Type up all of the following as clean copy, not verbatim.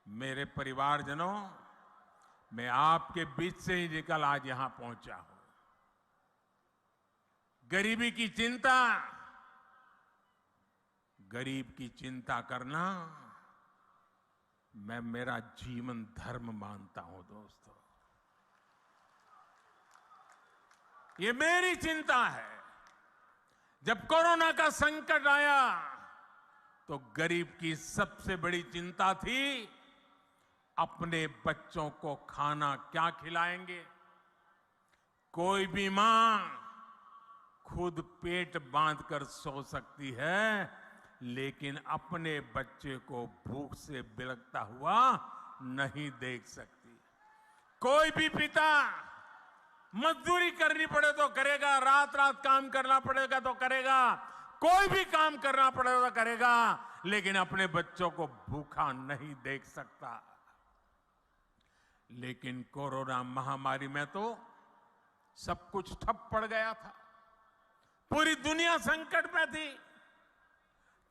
मेरे परिवारजनों, मैं आपके बीच से ही निकल आज यहां पहुंचा हूं। गरीबी की चिंता, गरीब की चिंता करना मैं मेरा जीवन धर्म मानता हूं। दोस्तों, ये मेरी चिंता है। जब कोरोना का संकट आया तो गरीब की सबसे बड़ी चिंता थी अपने बच्चों को खाना क्या खिलाएंगे। कोई भी मां खुद पेट बांधकर सो सकती है, लेकिन अपने बच्चे को भूख से बिलखता हुआ नहीं देख सकती। कोई भी पिता मजदूरी करनी पड़े तो करेगा, रात रात काम करना पड़ेगा तो करेगा, कोई भी काम करना पड़ेगा तो करेगा, लेकिन अपने बच्चों को भूखा नहीं देख सकता। लेकिन कोरोना महामारी में तो सब कुछ ठप पड़ गया था, पूरी दुनिया संकट में थी।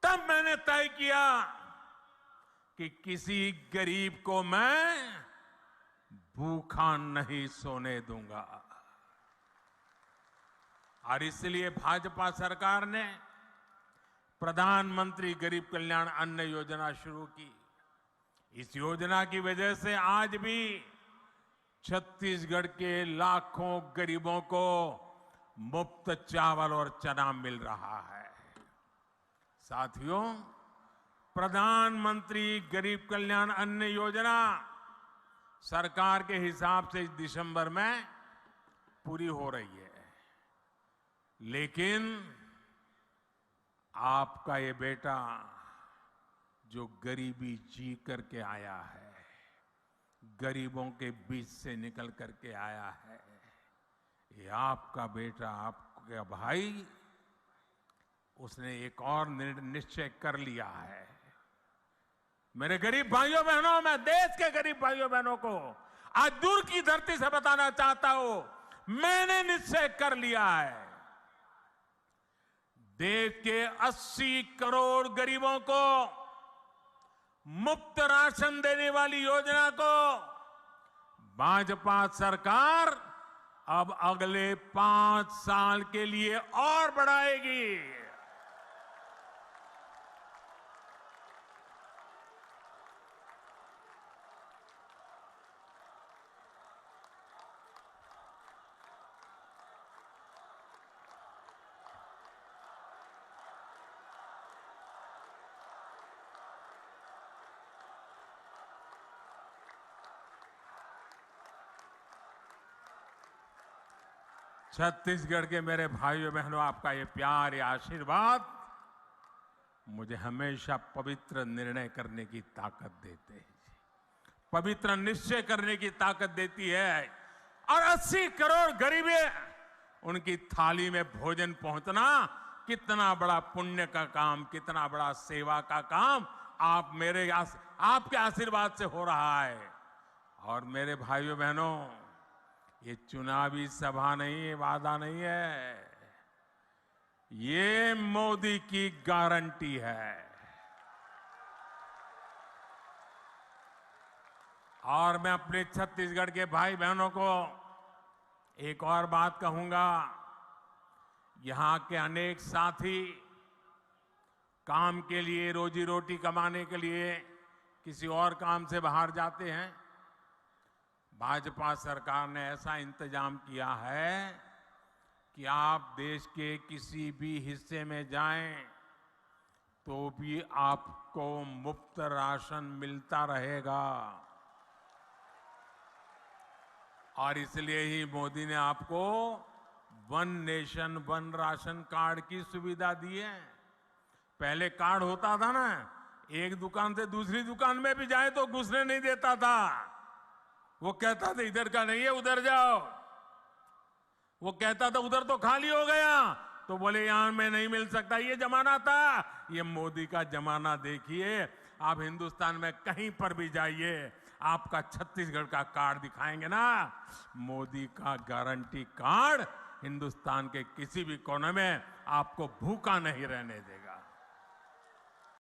तब मैंने तय किया कि किसी गरीब को मैं भूखा नहीं सोने दूंगा। और इसलिए भाजपा सरकार ने प्रधानमंत्री गरीब कल्याण अन्न योजना शुरू की। इस योजना की वजह से आज भी छत्तीसगढ़ के लाखों गरीबों को मुफ्त चावल और चना मिल रहा है। साथियों, प्रधानमंत्री गरीब कल्याण अन्न योजना सरकार के हिसाब से इस दिसंबर में पूरी हो रही है, लेकिन आपका ये बेटा जो गरीबी जी करके आया है, गरीबों के बीच से निकल करके आया है, ये आपका बेटा, आपका भाई, उसने एक और निश्चय कर लिया है। मेरे गरीब भाइयों बहनों, मैं देश के गरीब भाइयों बहनों को आज दूर की धरती से बताना चाहता हूं, मैंने निश्चय कर लिया है। देश के 80 करोड़ गरीबों को मुफ्त राशन देने वाली योजना को भाजपा सरकार अब अगले 5 साल के लिए और बढ़ाएगी। छत्तीसगढ़ के मेरे भाइयों बहनों, आपका ये प्यार, ये आशीर्वाद मुझे हमेशा पवित्र निर्णय करने की ताकत देते हैं, पवित्र निश्चय करने की ताकत देती है। और 80 करोड़ गरीबे, उनकी थाली में भोजन पहुंचना कितना बड़ा पुण्य का काम, कितना बड़ा सेवा का काम आपके आशीर्वाद से हो रहा है। और मेरे भाइयों बहनों, ये चुनावी सभा नहीं है, वादा नहीं है, ये मोदी की गारंटी है। और मैं अपने छत्तीसगढ़ के भाई बहनों को एक और बात कहूंगा, यहां के अनेक साथी काम के लिए, रोजी रोटी कमाने के लिए किसी और काम से बाहर जाते हैं। भाजपा सरकार ने ऐसा इंतजाम किया है कि आप देश के किसी भी हिस्से में जाएं तो भी आपको मुफ्त राशन मिलता रहेगा। और इसलिए ही मोदी ने आपको one nation one ration card की सुविधा दी है। पहले कार्ड होता था ना, एक दुकान से दूसरी दुकान में भी जाए तो घुसने नहीं देता था, वो कहता था इधर का नहीं है, उधर जाओ। वो कहता था उधर तो खाली हो गया, तो बोले यहां में नहीं मिल सकता। ये जमाना था। ये मोदी का जमाना देखिए। आप हिंदुस्तान में कहीं पर भी जाइए, आपका छत्तीसगढ़ का कार्ड दिखाएंगे ना, मोदी का गारंटी कार्ड हिंदुस्तान के किसी भी कोने में आपको भूखा नहीं रहने देगा।